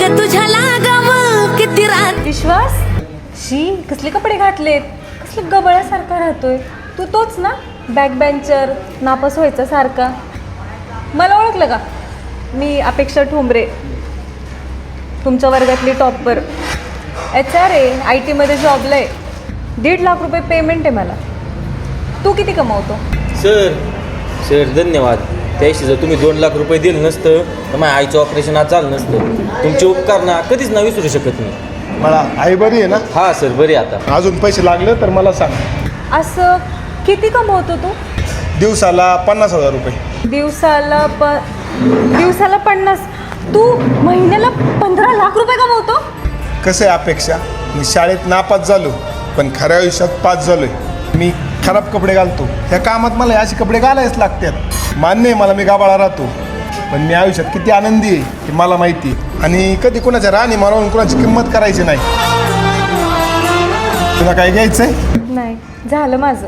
ग तुझ्या लागाव किती रात. विश्वास, शी कसले कपडे घातलेत, कसले गबळ्यासारखा राहतोय. तू तोच ना बॅक बेंचर, नापास व्हायचा सारखा. मला ओळखलं का? मी अपेक्षा ठोंबरे, तुमच्या वर्गातली टॉपर. HR आहे, IT मध्ये जॉबला आहे. 1.5 लाख रुपये पेमेंट आहे मला. तू किती कमावतो? सर धन्यवाद. त्याशी जर तुम्ही 2 लाख रुपये दिले नसतं तर माझ्या आईचं ऑपरेशन आज झालं नसतं. तुमचे उपकार ना कधीच ना विसरू शकत मी. मला आई बरी आहे ना? हां सर, बरी आता. अजून पैसे लागले तर मला सांग. असं किती कमवतो तू? दिवसाला 50,000 रुपये. दिवसाला 50? तू महिन्याला 15 लाख रुपये कमवतो? कसं आहे अपेक्षा, मी शाळेत नापास झालो पण खऱ्या आयुष्यात पास झालोय. मी खराब कपडे घालतो, ह्या कामात मला असे कपडे घालायच लागतात. मान्य आहे मला मी गाबाळा राहतो, पण मी आयुष्यात किती आनंदी आहे हे मला माहिती आहे. आणि कधी कुणाच्या राणी मानवून कुणाची किंमत करायची नाही. तुला काय घ्यायचं आहे? नाही, झालं माझं.